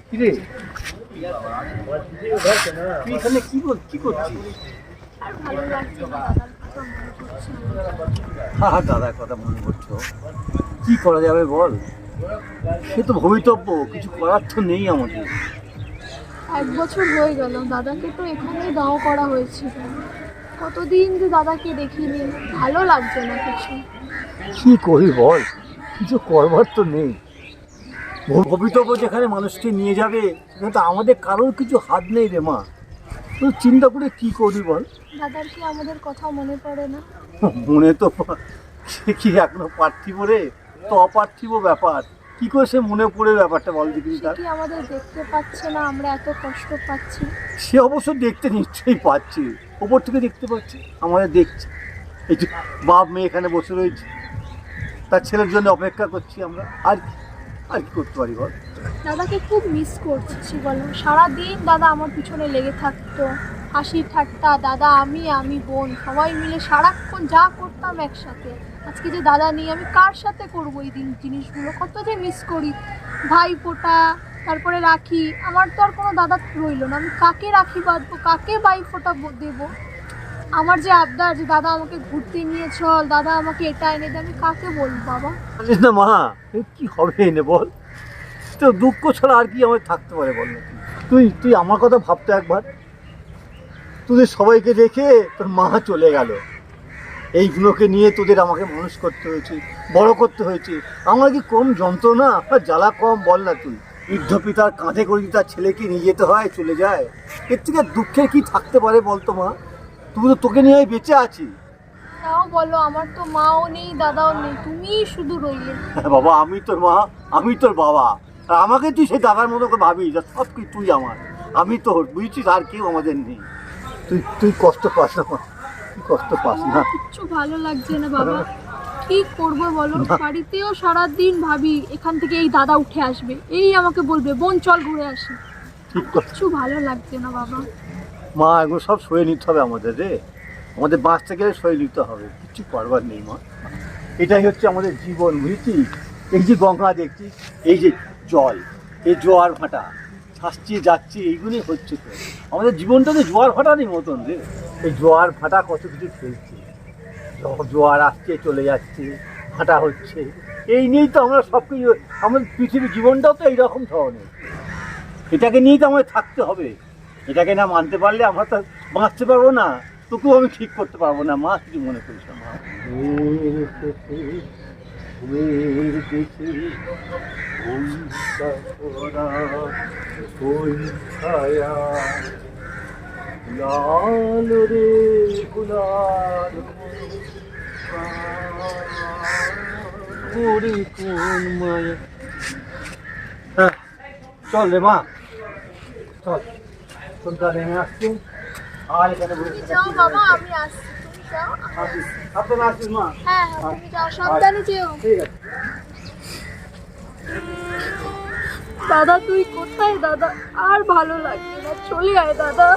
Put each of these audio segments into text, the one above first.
কিরে তুই এখানে কি করছিস? হ্যাঁ, দাদার কথা মনে করছো? কি করা যাবে বল? সে তো ভবিতব্য, কিছু করার তো নেই আমাদের। 1 বছর হয়ে গেল, দাদাকে তো এখানেই দাও করা হয়েছিল। কতদিন যে দাদাকে দেখিনি, ভালো লাগছে না কিছু। কি করি বল, কিছু করবার তো নেই। ভবিতব্য যেখানে মানুষকে নিয়ে যাবে সেখানে তো আমাদের কারোর কিছু হাত নেই রে মা। তুই চিন্তা করে কি করবি বল? দাদার কি আমাদের কথা মনে পড়ে না? মনে তো সে কি এখনো পার্থিব রে, তো অপার্থিব ব্যাপার। কি করে সে মনে পড়ে ব্যাপারটা বল দেখি। সে কি আমাদের দেখতে পাচ্ছে না? আমরা এত কষ্ট পাচ্ছি। সে অবশ্য দেখতে নিশ্চয়ই পাচ্ছে, ওপর থেকে দেখতে পাচ্ছে, আমাদের দেখছে। এই যে বাপ মেয়ে এখানে বসে রয়েছে, তার ছেলের জন্য অপেক্ষা করছি আমরা। আর কি করতে পারি বল? দাদাকে খুব মিস করছি বলো। সারাদিন দাদা আমার পিছনে লেগে থাকতো, হাসি ঠাট্টা, দাদা আমি বোন সবাই মিলে সারাক্ষণ যা করতাম একসাথে। আজকে যে দাদা নেই, আমি কার সাথে করবো এই জিনিসগুলো? কত যে মিস করি। ভাই ফোঁটা, তারপরে রাখি, আমার তো আর কোনো দাদা রইলো না। আমি কাকে রাখি বাঁধবো, কাকে ভাই ফোঁটা দেবো? আমার যে আবদার যে দাদা আমাকে ঘুরতে নিয়ে চল, দাদা আমাকে এটা এনে দে, আমি কাকে বলবো বাবা? না মা, কি হবে এনে বল? তো দুঃখ ছাড়া আর কি আমাদের থাকতে পারে বল না? তুই আমার কথা ভাবতে একবার। তোদের সবাইকে রেখে তোর মা চলে গেল, এইগুলোকে নিয়ে তোদের আমাকে মানুষ করতে হয়েছে, বড় করতে হয়েছে। আমার কি কম যন্ত্রণা আর জ্বালা কম বল না? তুই বৃদ্ধ পিতার কাঁধে করে তার ছেলেকে নিয়ে যেতে হয়, চলে যায়। এর থেকে দুঃখের কি থাকতে পারে বলতো মা? তুই তো, তোকে নিয়ে বেঁচে আছি। তাও বলো, আমার তো মাও নেই, দাদাও নেই, তুমিই শুধু রইলে। বাবা, আমি তোর মা, আমি তোর বাবা, আর আমাকে তুই সেই দাদার মতো করে ভাবি যে সব কি তুই আমার, আমি তোর, বুঝছিস? আর কেউ আমাদের নেই। তুই কষ্ট পাস না মা, তুই কষ্ট পাস না। কিচ্ছু ভালো লাগছে না বাবা, কি করবো বলো? বাড়িতেও সারাদিন ভাবি এখান থেকে এই দাদা উঠে আসবে, এই আমাকে বলবে বোন চল ঘুরে আসি। কিচ্ছু ভালো লাগছে না বাবা। মা, এগুলো সব সয়ে নিতে হবে আমাদের রে, আমাদের বাঁচতে গেলে সয়ে নিতে হবে, কিচ্ছু করবার নেই মা। এটাই হচ্ছে আমাদের জীবন, বুঝেছিস? এই যে গঙ্গা দেখছিস, এই যে জল, এই জোয়ার ভাটা আসছি যাচ্ছি, এইগুলোই হচ্ছে তো আমাদের জীবনটা। তো জোয়ার ভাটারই মতন রে, এই জোয়ার ভাটা কত কিছু ফেলছে, জোয়ার আসছে চলে যাচ্ছে, ভাটা হচ্ছে, এই নিয়েই তো আমরা সব কিছু। আমাদের পৃথিবীর জীবনটাও তো এইরকম ধরনের, এটাকে নিয়েই তো আমাদের থাকতে হবে। এটাকে না মানতে পারলে আমরা তো বাঁচতে পারবো না, তোকেও আমি ঠিক করতে পারবো না মা, কিছু মনে করিস না মা। চল রে মা, চল, তোর নেমে আসছি। আর এখানে যাও বাবা, আমি আসছি, তুমি যাও। আপনারা আসিস মা। হ্যাঁ তুমি যাও, সাবধানে যেও। ঠিক আছে। দাদা তুই কোথায় দাদা? আর ভালো লাগছে না, চলে আয় দাদা।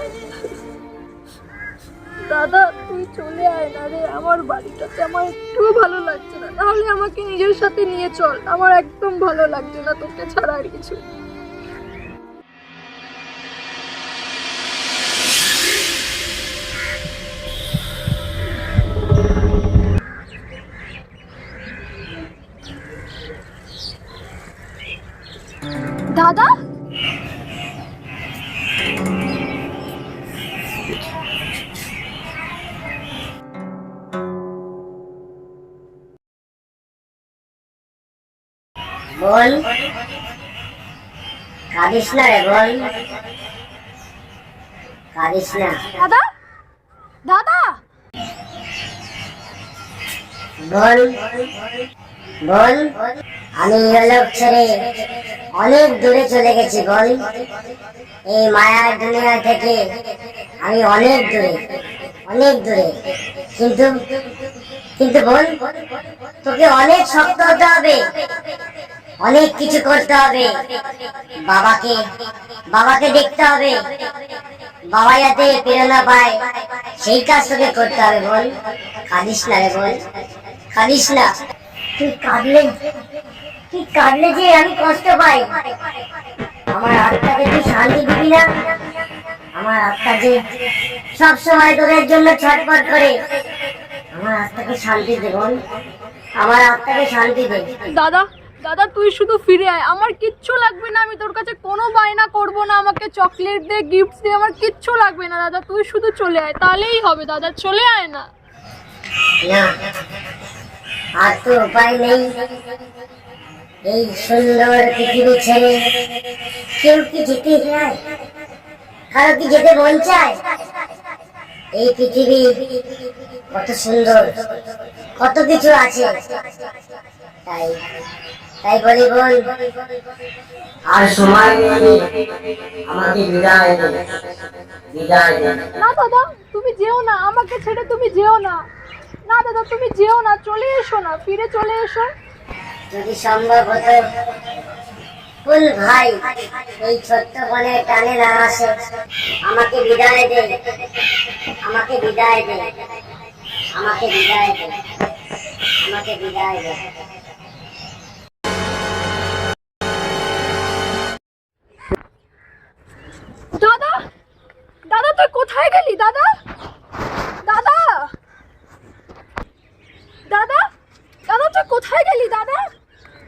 দাদা তুই চলে আয় না রে, আমার বাড়িটাতে আমার একটুও ভালো লাগছে না। তাহলে আমাকে নিজের সাথে নিয়ে চল, আমার একদম ভালো লাগছে না তোকে ছাড়া আর কিছু। দাদা, বল, কাঁদিস না রে, বল, কাঁদিস না। দাদা, দাদা বল বল, আমি ইহলোক ছেড়ে অনেক দূরে চলে গেছি। বল, এই মায়ার দুনিয়া থেকে আমি অনেক দূরে, অনেক দূরে। কিন্তু কিন্তু বল, তোকে অনেক শক্ত হতে হবে, অনেক কিছু করতে হবে। বাবাকে দেখতে হবে, বাবা যাতে প্রেরণা পায় সেই কাজ তোকে করতে হবে। বল, কাঁদিস না রে, বল, কাঁদিস না। তুই কাঁদলে যে আমি কষ্ট পাই। আমার আত্মাকে তুই শান্তি দিবি না? আমার আত্মা যে সব সময় তোদের জন্য ছটফট করে। আমার আত্মাকে শান্তি দে বোন, আমার আত্মাকে শান্তি দে। দাদা দাদা তুই শুধু ফিরে আয়, আমার কিচ্ছু লাগবে না, আমি তোর কাছে কোনো বায়না করব না, আমাকে চকলেট দে, গিফট দে, আমার কিচ্ছু লাগবে না দাদা, তুই শুধু চলে আয় তাহলেই হবে দাদা, চলে আয় না। না, আর তো উপায় নেই। এই সুন্দর পৃথিবী ছেড়ে কেউ কি যেতে চায়? কারো কি যেতে মন চায়? এই পৃথিবী কত সুন্দর, কত কিছু আছে। তাই তাই বলি বোন, আর সময় নেই, আমাকে বিদায় দে, বিদায় দে। না দাদা তুমি যেও না, আমাকে ছেড়ে তুমি যেও না, না দাদা তুমি যেও না, চলে এসো না, ফিরে চলে এসো। যদি সম্ভব হতো ফুল ভাই এই ছোট্ট বনের টানে না আসে। আমাকে বিদায় দে, আমাকে বিদায় দে, আমাকে বিদায় দে, আমাকে বিদায় দে। দাদা দাদা তুই কোথায় গেলি দাদা? দাদা দাদা দাদা তুই কোথায় গেলি দাদা?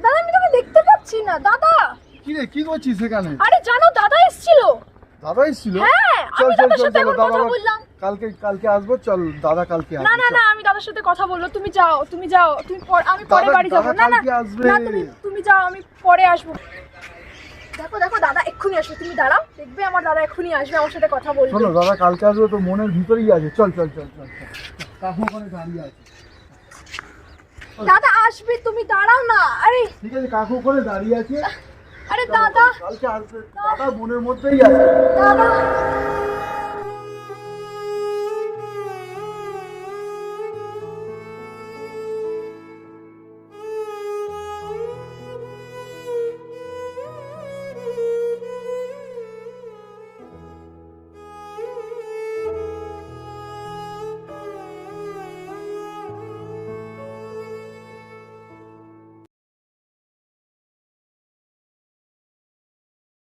দাদা আমি তোকে দেখতে পাচ্ছি না দাদা। কি রে, কি করছিস সেখানে? আরে জানো দাদা এসেছিল। দাদা এসেছিল? হ্যাঁ চল আমি চল দাদার চল সাথে চল, এখন দাদা কথা বললাম। কালকে আসবো। চল দাদা কালকে না আসবে। না না আমি দাদার সাথে কথা বলবো, তুমি যাও তুমি যাও, তুমি আমি পরে দাদা- বাড়ি যাবো। দাদা না না কালকে আসবে। না তুমি তুমি যাও, আমি পরে আসবো। দেখো দেখো দাদা এক্ষুনি আসবে, তুমি দাঁড়াও, দেখবে আমার দাদা এক্ষুনি আসবে, আমার সাথে কথা বলবে। শোনো, দাদা কালকে আসবে, তো মনের ভিতরেই আছে। চল চল চল চল চল, কাকু ওখানে দাঁড়িয়ে আছে। দাদা আসবে, তুমি দাঁড়াও না। আরে ঠিক আছে, কাকু ওখানে দাঁড়িয়ে আছে। আরে দাদা কালকে আসবে, দাদা মনের মধ্যেই আছে। দাদা